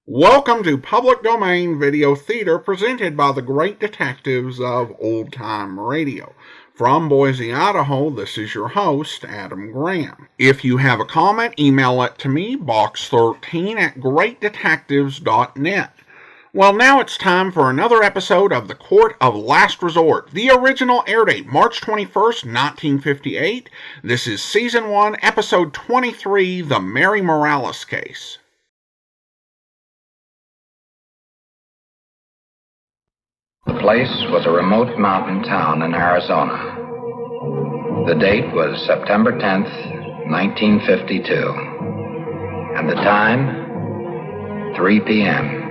Welcome to Public Domain Video Theater presented by the great detectives of Old Time Radio. From Boise, Idaho, this is your host, Adam Graham. If you have a comment, email it to me, box13@greatdetectives.net. Well, now it's time for another episode of The Court of Last Resort. The original air date, March 21st, 1958. This is Season 1, Episode 23, The Mary Morales Case. The place was a remote mountain town in Arizona. The date was September 10th, 1952. And the time, 3 p.m.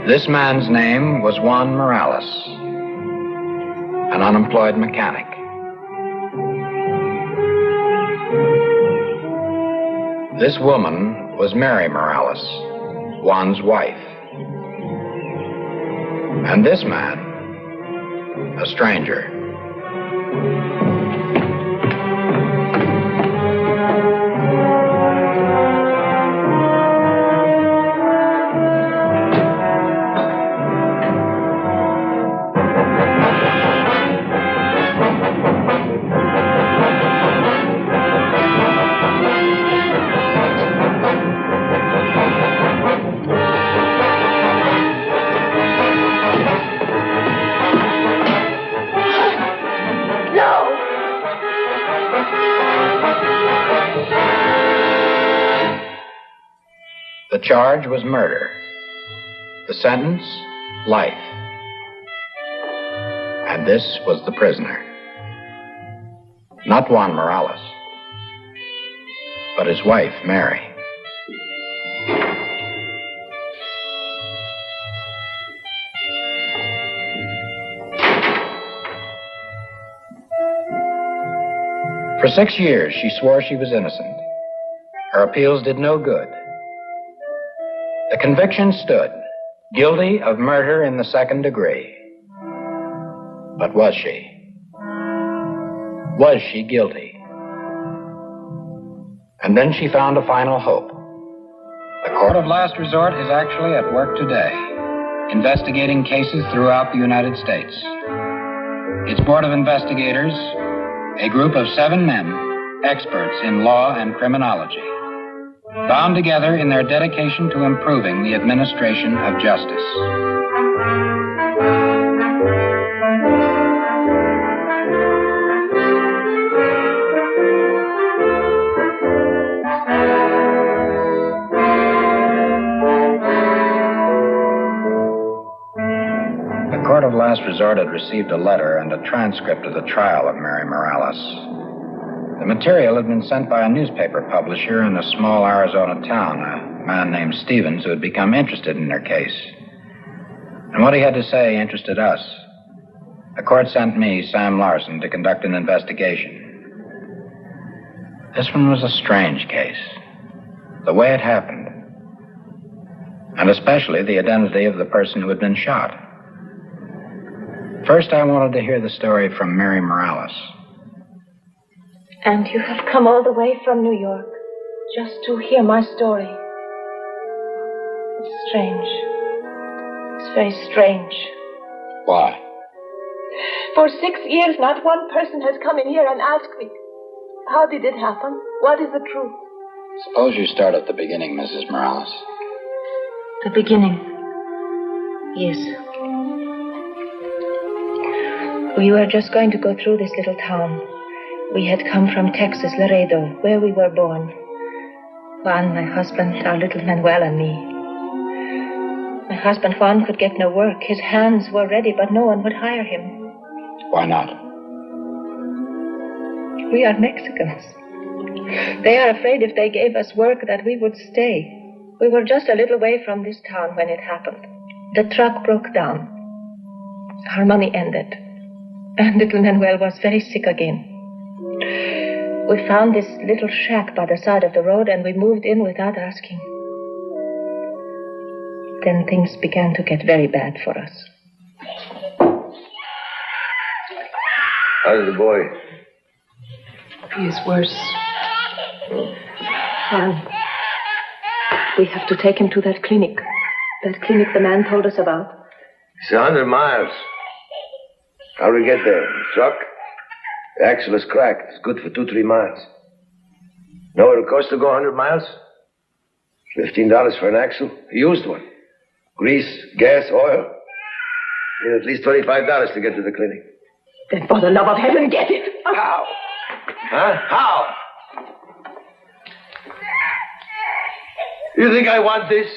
This man's name was Juan Morales, an unemployed mechanic. This woman was Mary Morales, Juan's wife. And this man, a stranger. The charge was murder. The sentence, life. And this was the prisoner. Not Juan Morales, but his wife, Mary. For 6 years, she swore she was innocent. Her appeals did no good. The conviction stood, guilty of murder in the second degree. But was she? Was she guilty? And then she found a final hope. The Court of Last Resort is actually at work today, investigating cases throughout the United States. Its Board of Investigators, a group of 7 men, experts in law and criminology, bound together in their dedication to improving the administration of justice. The Court of Last Resort had received a letter and a transcript of the trial of Mary Morales. The material had been sent by a newspaper publisher in a small Arizona town, a man named Stevens, who had become interested in her case. And what he had to say interested us. The court sent me, Sam Larson, to conduct an investigation. This one was a strange case. The way it happened. And especially the identity of the person who had been shot. First, I wanted to hear the story from Mary Morales. And you have come all the way from New York just to hear my story. It's strange. It's very strange. Why? For 6 years, not one person has come in here and asked me, how did it happen? What is the truth? Suppose you start at the beginning, Mrs. Morales. The beginning. Yes. We were just going to go through this little town. We had come from Texas, Laredo, where we were born. Juan, my husband, our little Manuel, and me. My husband, Juan, could get no work. His hands were ready, but no one would hire him. Why not? We are Mexicans. They are afraid if they gave us work that we would stay. We were just a little way from this town when it happened. The truck broke down. Our money ended. And little Manuel was very sick again. We found this little shack by the side of the road and we moved in without asking. Then things began to get very bad for us. How's the boy? He is worse. Han, we have to take him to that clinic. That clinic the man told us about. It's 100 miles. How do we get there? Truck? The axle is cracked. It's good for 2-3 miles. Know what it costs to go 100 miles? $15 for an axle. A used one. Grease, gas, oil. Need at least $25 to get to the clinic. Then for the love of heaven, get it. How? Huh? How? You think I want this?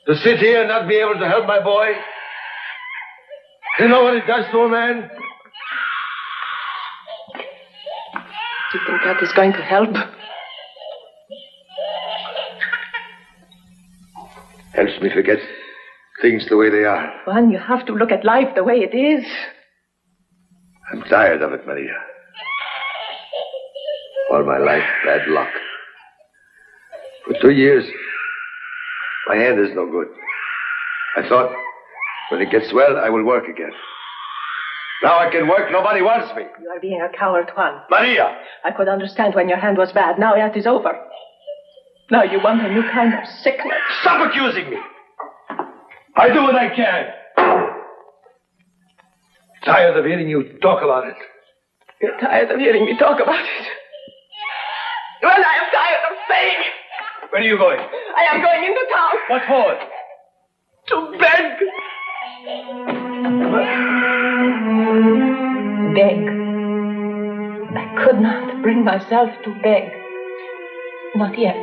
To sit here and not be able to help my boy? You know what it does to a man? Do you think that is going to help? Helps me forget things the way they are. Juan, you have to look at life the way it is. I'm tired of it, Maria. All my life, bad luck. For 2 years, my hand is no good. I thought, when it gets well, I will work again. Now I can work, nobody wants me. You are being a coward, Juan. Maria! I could understand when your hand was bad. Now that is over. Now you want a new kind of sickness. Stop accusing me! I do what I can. Tired of hearing you talk about it. You're tired of hearing me talk about it. Well, I am tired of saying it. Where are you going? I am going into town. What for? To beg. Beg. I could not bring myself to beg. Not yet.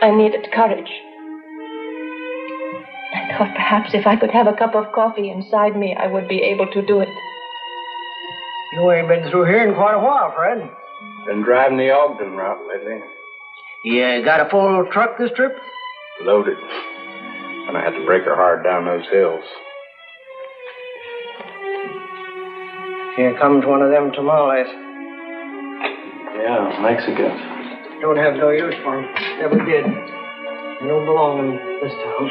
I needed courage. I thought perhaps if I could have a cup of coffee inside me, I would be able to do it. You ain't been through here in quite a while, Fred. Been driving the Ogden route lately. You got a full truck this trip? Loaded. And I had to break her hard down those hills. Here comes one of them tamales. Yeah, Mexicans. Don't have no use for 'em. Never did. They don't belong in this town.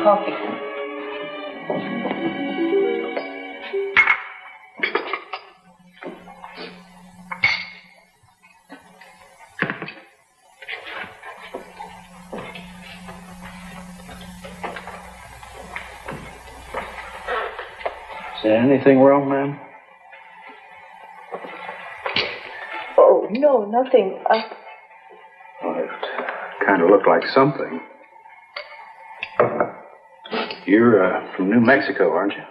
Coffee. Is there anything wrong, ma'am? Oh, no, nothing. Well, it kind of looked like something. You're from New Mexico, aren't you?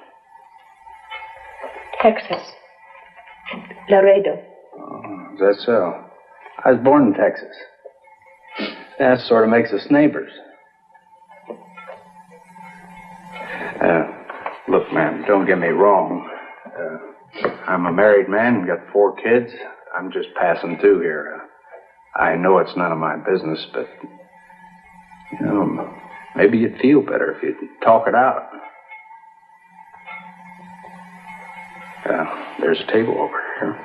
Texas. Laredo. Oh, is that so? I was born in Texas. That sort of makes us neighbors. Look, ma'am, don't get me wrong. I'm a married man and got 4 kids. I'm just passing through here. I know it's none of my business, but, you know, maybe you'd feel better if you'd talk it out. There's a table over here.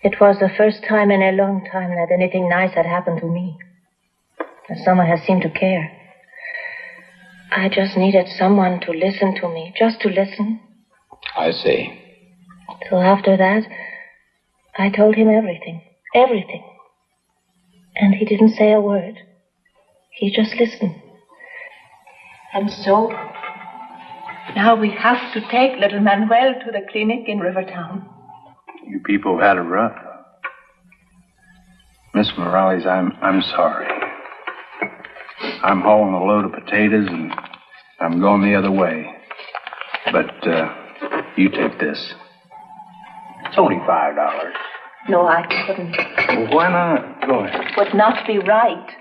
It was the first time in a long time that anything nice had happened to me. That someone has seemed to care. I just needed someone to listen to me, just to listen. I see. So after that, I told him everything. Everything. And he didn't say a word. He just listened. And so, now we have to take little Manuel to the clinic in Rivertown. You people had it rough. Miss Morales, I'm sorry. I'm hauling a load of potatoes and I'm going the other way. But you take this. It's only $5. No, I couldn't. Well, why not? Go ahead. It would not be right.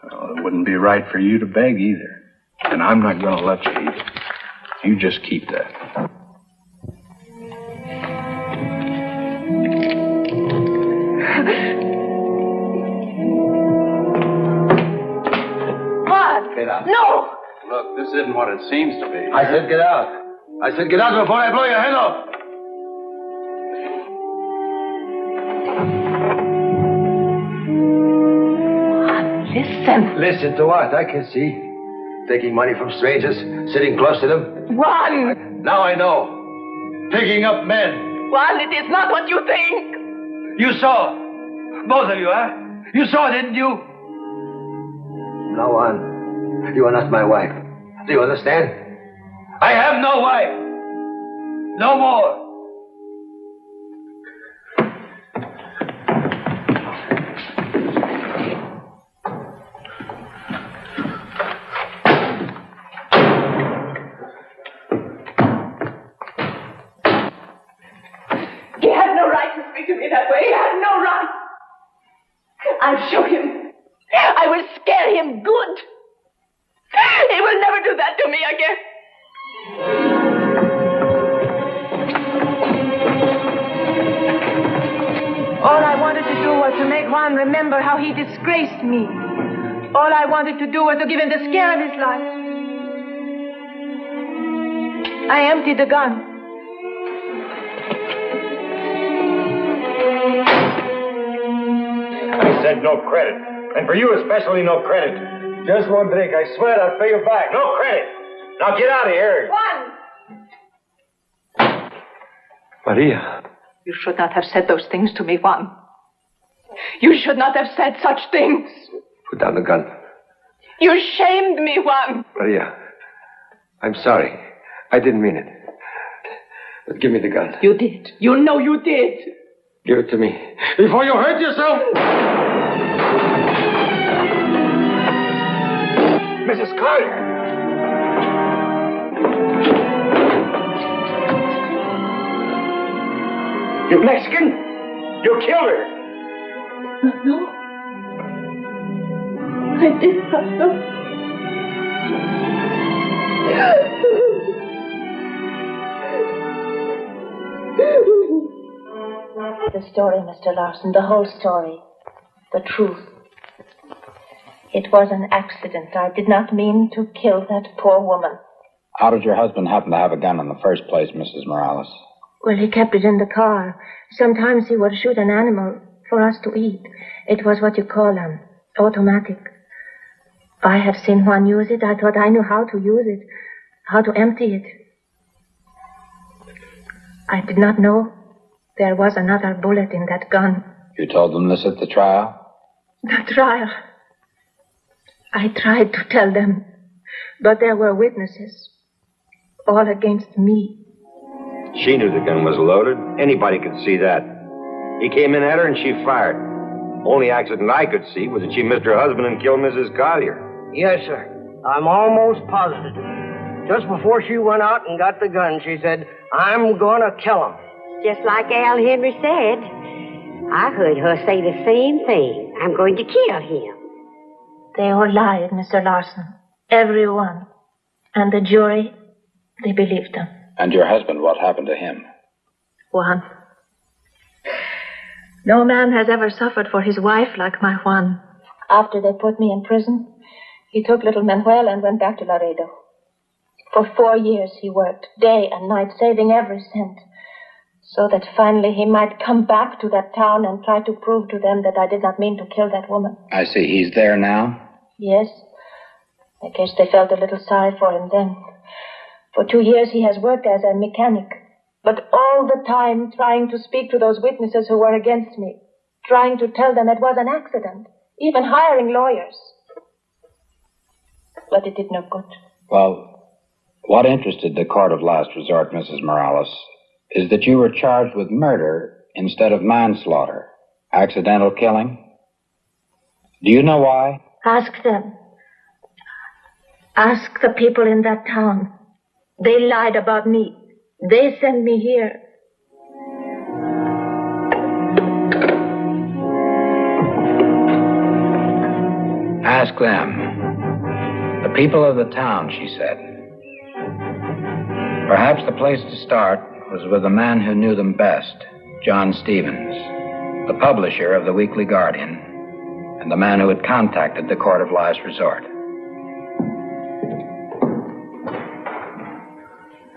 Well, it wouldn't be right for you to beg either. And I'm not going to let you eat it. You just keep that. What? Get up. No! Look, This isn't what it seems to be. I said get out. I said get out before I blow your head off. Listen. Listen to what? I can see. Taking money from strangers, sitting close to them. Juan! Now I know. Picking up men. Juan, it is not what you think. You saw. Both of you, huh? You saw, didn't you? Now on. You are not my wife. Do you understand? I have no wife. No more. He had no right to speak to me that way. He had no right. I'll show him. I will scare him good. He will never do that to me again. All I wanted to do was to make Juan remember how he disgraced me. All I wanted to do was to give him the scare of his life. I emptied the gun. I said no credit. And for you especially, no credit. Just one drink. I swear I'll pay you back. No credit. Now get out of here. Juan! Maria. You should not have said those things to me, Juan. You should not have said such things. Put down the gun. You shamed me, Juan. Maria. I'm sorry. I didn't mean it. But give me the gun. You did. You know you did. Give it to me. Before you hurt yourself. Mrs. Carter. You Mexican? You killed her. No. I did not know. The story, Mr. Larson, the whole story. The truth. It was an accident. I did not mean to kill that poor woman. How did your husband happen to have a gun in the first place, Mrs. Morales? Well, he kept it in the car. Sometimes he would shoot an animal for us to eat. It was what you call automatic. I have seen Juan use it. I thought I knew how to use it, how to empty it. I did not know there was another bullet in that gun. You told them this at the trial? The trial. I tried to tell them, but there were witnesses, all against me. She knew the gun was loaded. Anybody could see that. He came in at her and she fired. Only accident I could see was that she missed her husband and killed Mrs. Collier. Yes, sir. I'm almost positive. Just before she went out and got the gun, she said, I'm gonna kill him. Just like Al Henry said. I heard her say the same thing. I'm going to kill him. They all lied, Mr. Larson. Everyone. And the jury, they believed them. And your husband, what happened to him? Juan. No man has ever suffered for his wife like my Juan. After they put me in prison, he took little Manuel and went back to Laredo. For 4 years he worked, day and night, saving every cent, so that finally he might come back to that town and try to prove to them that I did not mean to kill that woman. I see. He's there now? Yes. I guess they felt a little sorry for him then. For 2 years he has worked as a mechanic, but all the time trying to speak to those witnesses who were against me, trying to tell them it was an accident, even hiring lawyers. But it did no good. Well, what interested the court of last resort, Mrs. Morales, is that you were charged with murder instead of manslaughter, accidental killing. Do you know why? Ask them. Ask the people in that town. They lied about me. They sent me here. Ask them. The people of the town, she said. Perhaps the place to start was with the man who knew them best, John Stevens, the publisher of the Weekly Guardian, and the man who had contacted the court of last resort.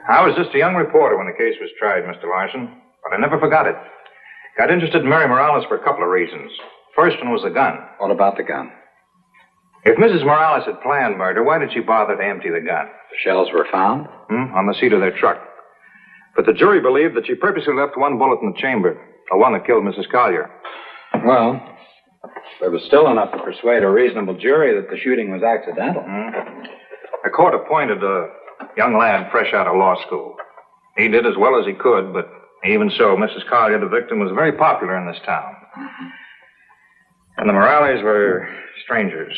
I was just a young reporter when the case was tried, Mr. Larson, but I never forgot it. Got interested in Mary Morales for a couple of reasons. First one was the gun. What about the gun? If Mrs. Morales had planned murder, why did she bother to empty the gun? The shells were found? On the seat of their truck. But the jury believed that she purposely left one bullet in the chamber, the one that killed Mrs. Collier. Well, there was still enough to persuade a reasonable jury that the shooting was accidental. The court appointed a young lad fresh out of law school. He did as well as he could, but even so, Mrs. Collier, the victim, was very popular in this town. And the Morales were strangers.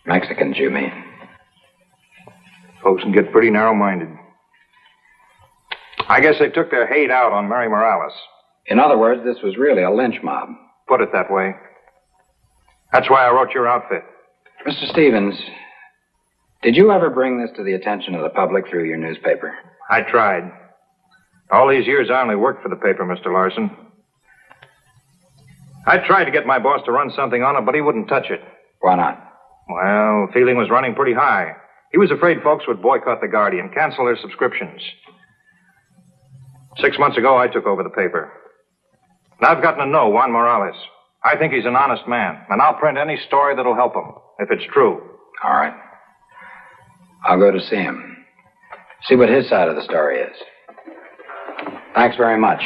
Mexicans, you mean? Folks can get pretty narrow-minded. I guess they took their hate out on Mary Morales. In other words, this was really a lynch mob. Put it that way. That's why I wrote your outfit. Mr. Stevens, did you ever bring this to the attention of the public through your newspaper? I tried. All these years, I only worked for the paper, Mr. Larson. I tried to get my boss to run something on it, but he wouldn't touch it. Why not? Well, feeling was running pretty high. He was afraid folks would boycott the Guardian, cancel their subscriptions. 6 months ago, I took over the paper. And I've gotten to know Juan Morales. I think he's an honest man, and I'll print any story that'll help him, if it's true. All right. I'll go to see him. See what his side of the story is. Thanks very much.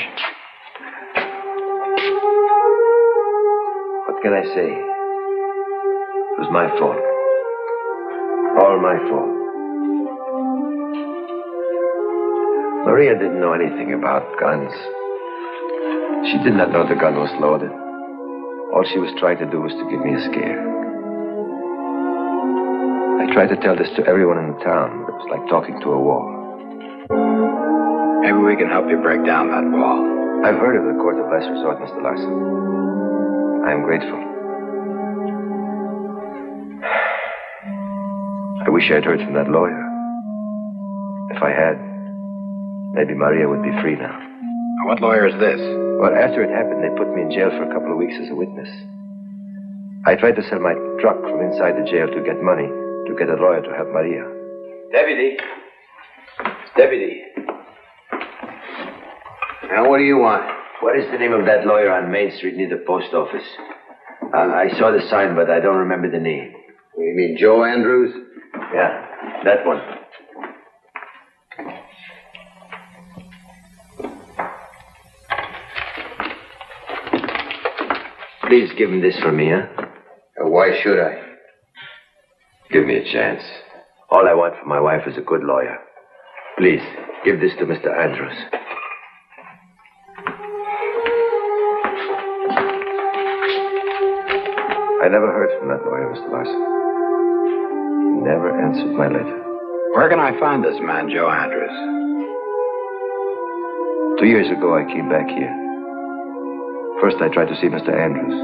What can I say? It was my fault. All my fault. Maria didn't know anything about guns. She did not know the gun was loaded. All she was trying to do was to give me a scare. I tried to tell this to everyone in the town. It was like talking to a wall. Maybe we can help you break down that wall. I've heard of the court of last resort, Mr. Larson. I am grateful. I wish I'd heard from that lawyer. If I had, maybe Maria would be free now. What lawyer is this? Well, after it happened, they put me in jail for a couple of weeks as a witness. I tried to sell my truck from inside the jail to get money, to get a lawyer to help Maria. Deputy. Deputy. Now, what do you want? What is the name of that lawyer on Main Street near the post office? I saw the sign, but I don't remember the name. You mean Joe Andrews? Yeah, that one. Please give him this for me, huh? Why should I? Give me a chance. All I want for my wife is a good lawyer. Please, give this to Mr. Andrews. I never heard from that lawyer, Mr. Larson. He never answered my letter. Where can I find this man, Joe Andrews? 2 years ago, I came back here. First, I tried to see Mr. Andrews.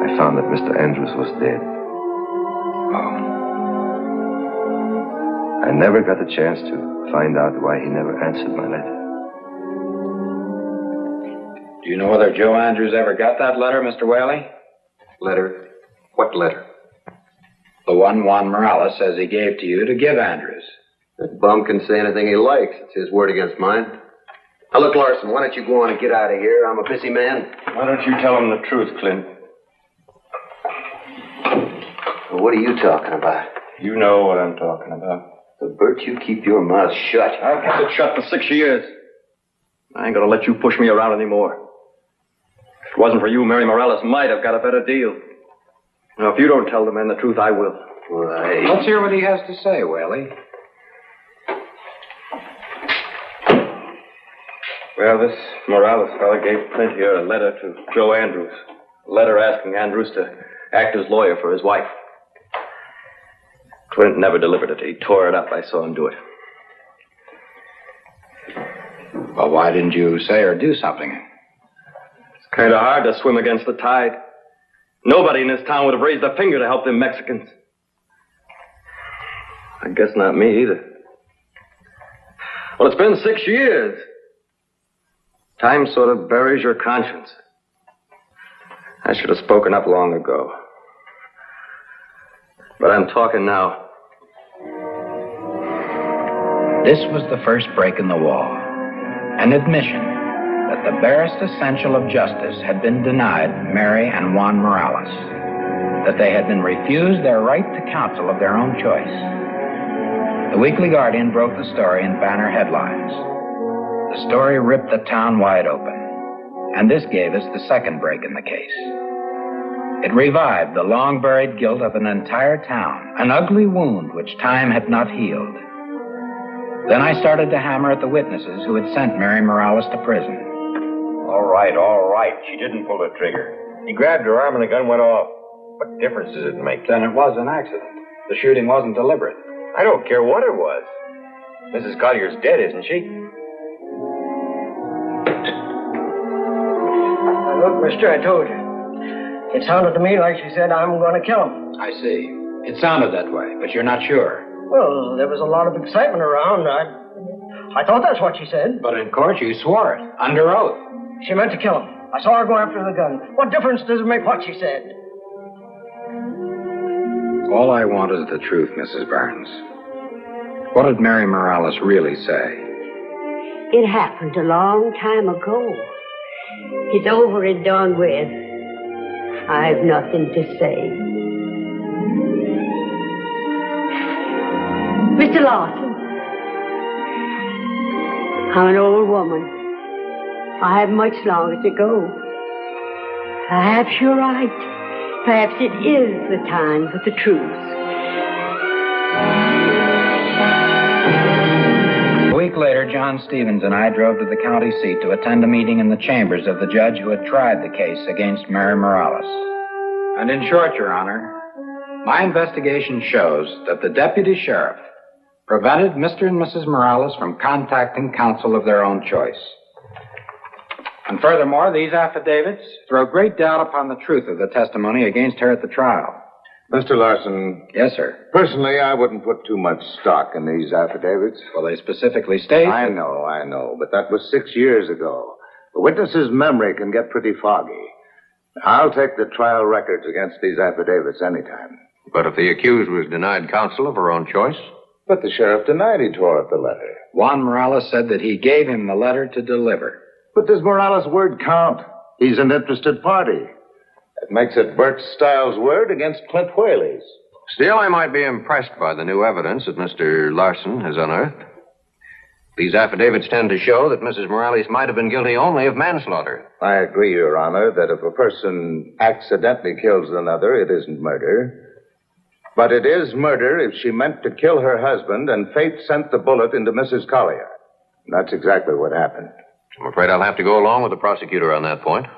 I found that Mr. Andrews was dead. Oh. I never got a chance to find out why he never answered my letter. Do you know whether Joe Andrews ever got that letter, Mr. Whaley? Letter? What letter? The one Juan Morales says he gave to you to give Andrews. That bum can say anything he likes. It's his word against mine. Now, look, Larson, why don't you go on and get out of here? I'm a busy man. Why don't you tell him the truth, Clint? Well, what are you talking about? You know what I'm talking about. So, Bert, you keep your mouth shut. I've kept it shut for 6 years. I ain't gonna let you push me around anymore. If it wasn't for you, Mary Morales might have got a better deal. Now, if you don't tell the man the truth, I will. Well, Let's hear what he has to say, Whaley. Well, this Morales fellow gave Clint here a letter to Joe Andrews. A letter asking Andrews to act as lawyer for his wife. Clint never delivered it. He tore it up. I saw him do it. Well, why didn't you say or do something? It's kind of hard to swim against the tide. Nobody in this town would have raised a finger to help them Mexicans. I guess not me either. Well, it's been 6 years. Time sort of buries your conscience. I should have spoken up long ago. But I'm talking now. This was the first break in the wall, an admission that the barest essential of justice had been denied Mary and Juan Morales, that they had been refused their right to counsel of their own choice. The Weekly Guardian broke the story in banner headlines. The story ripped the town wide open, and this gave us the second break in the case. It revived the long-buried guilt of an entire town, an ugly wound which time had not healed. Then I started to hammer at the witnesses who had sent Mary Morales to prison. All right. She didn't pull the trigger. He grabbed her arm and the gun went off. What difference does it make? Then it was an accident. The shooting wasn't deliberate. I don't care what it was. Mrs. Collier's dead, isn't she? Look, mister, I told you. It sounded to me like she said, I'm going to kill him. I see. It sounded that way, but you're not sure. Well, there was a lot of excitement around. I thought that's what she said. But in court, you swore it, under oath. She meant to kill him. I saw her go after the gun. What difference does it make what she said? All I want is the truth, Mrs. Barnes. What did Mary Morales really say? It happened a long time ago. It's over and done with. I've nothing to say. Mr. Lawson, I'm an old woman. I have much longer to go. Perhaps you're right. Perhaps it is the time for the truth. A week later, John Stevens and I drove to the county seat to attend a meeting in the chambers of the judge who had tried the case against Mary Morales. And in short, Your Honor, my investigation shows that the deputy sheriff prevented Mr. and Mrs. Morales from contacting counsel of their own choice. And furthermore, these affidavits throw great doubt upon the truth of the testimony against her at the trial. Mr. Larson. Yes, sir. Personally, I wouldn't put too much stock in these affidavits. Well, they specifically state... I know, but that was 6 years ago. The witness's memory can get pretty foggy. I'll take the trial records against these affidavits anytime. But if the accused was denied counsel of her own choice? But the sheriff denied he tore up the letter. Juan Morales said that he gave him the letter to deliver. But does Morales' word count? He's an interested party. That makes it Bert Stiles' word against Clint Whaley's. Still, I might be impressed by the new evidence that Mr. Larson has unearthed. These affidavits tend to show that Mrs. Morales might have been guilty only of manslaughter. I agree, Your Honor, that if a person accidentally kills another, it isn't murder. But it is murder if she meant to kill her husband and fate sent the bullet into Mrs. Collier. And that's exactly what happened. I'm afraid I'll have to go along with the prosecutor on that point.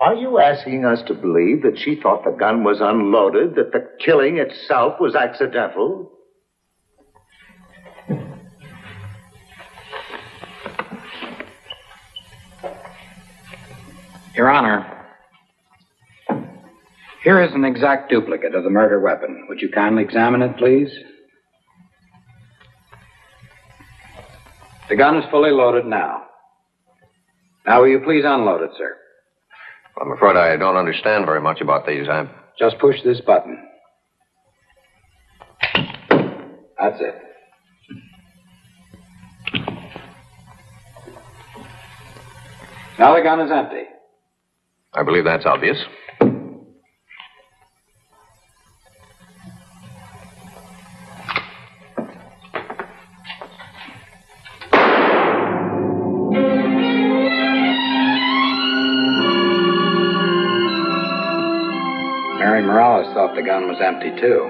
Are you asking us to believe that she thought the gun was unloaded, that the killing itself was accidental? Your Honor, here is an exact duplicate of the murder weapon. Would you kindly examine it, please? The gun is fully loaded now. Now, will you please unload it, sir? I'm afraid I don't understand very much about these. Just push this button. That's it. Now the gun is empty. I believe that's obvious. Mary Morales thought the gun was empty, too.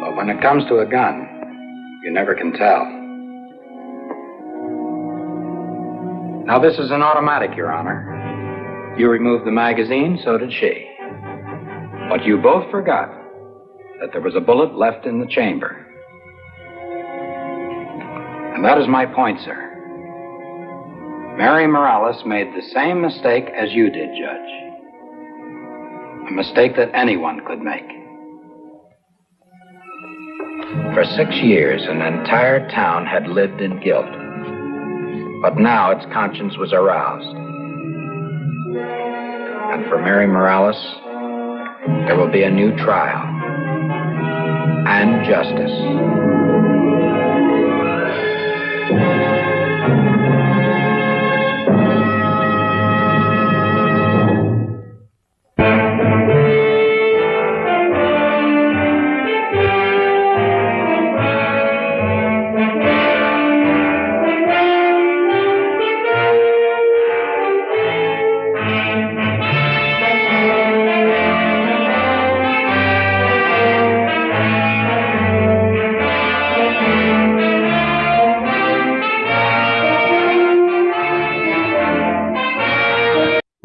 But when it comes to a gun, you never can tell. Now, this is an automatic, Your Honor. You removed the magazine, so did she. But you both forgot that there was a bullet left in the chamber. And that is my point, sir. Mary Morales made the same mistake as you did, Judge. A mistake that anyone could make. For 6 years, an entire town had lived in guilt. But now its conscience was aroused. And for Mary Morales, there will be a new trial and justice.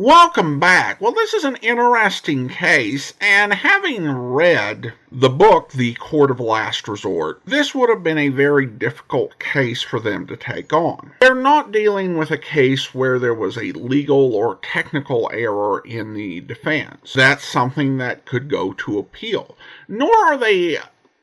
Welcome back. Well, this is an interesting case, and having read the book, The Court of Last Resort, this would have been a very difficult case for them to take on. They're not dealing with a case where there was a legal or technical error in the defense. That's something that could go to appeal. Nor are they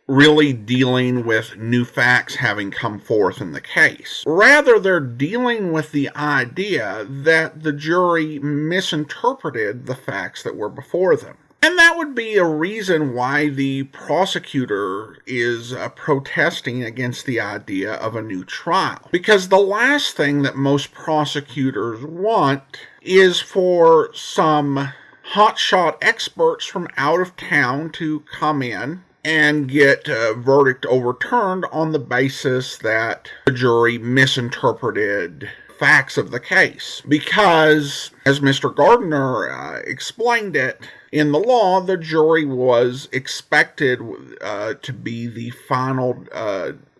really dealing with new facts having come forth in the case. Rather, they're dealing with the idea that the jury misinterpreted the facts that were before them. And that would be a reason why the prosecutor is protesting against the idea of a new trial. Because the last thing that most prosecutors want is for some hotshot experts from out of town to come in and get a verdict overturned on the basis that the jury misinterpreted facts of the case. Because, as Mr. Gardner explained it, in the law, the jury was expected to be the final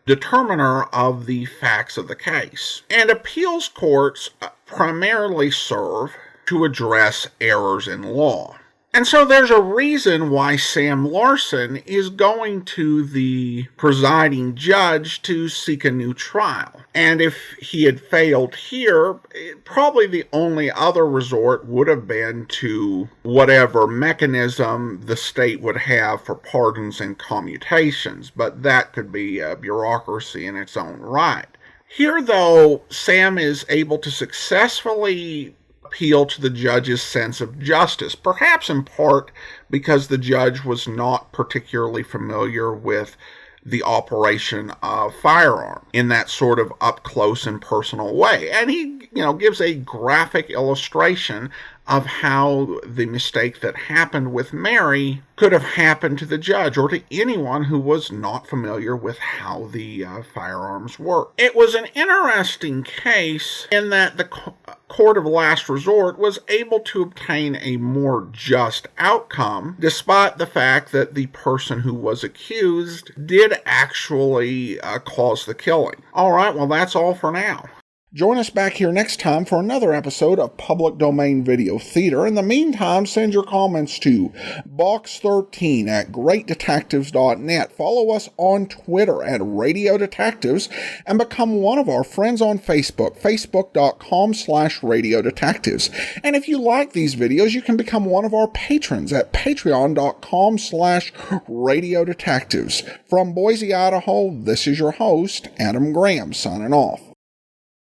determiner of the facts of the case. And appeals courts primarily serve to address errors in law. And so there's a reason why Sam Larson is going to the presiding judge to seek a new trial. And if he had failed here, probably the only other resort would have been to whatever mechanism the state would have for pardons and commutations. But that could be a bureaucracy in its own right. Here, though, Sam is able to successfully appeal to the judge's sense of justice, perhaps in part because the judge was not particularly familiar with the operation of firearm in that sort of up-close and personal way. And he, gives a graphic illustration of how the mistake that happened with Mary could have happened to the judge or to anyone who was not familiar with how the firearms work. It was an interesting case in that the Court of Last Resort was able to obtain a more just outcome, despite the fact that the person who was accused did actually cause the killing. All right, well, that's all for now. Join us back here next time for another episode of Public Domain Video Theater. In the meantime, send your comments to box13@greatdetectives.net. Follow us on Twitter at Radio Detectives and become one of our friends on Facebook, facebook.com/Radio Detectives. And if you like these videos, you can become one of our patrons at patreon.com/Radio Detectives. From Boise, Idaho, this is your host, Adam Graham, signing off.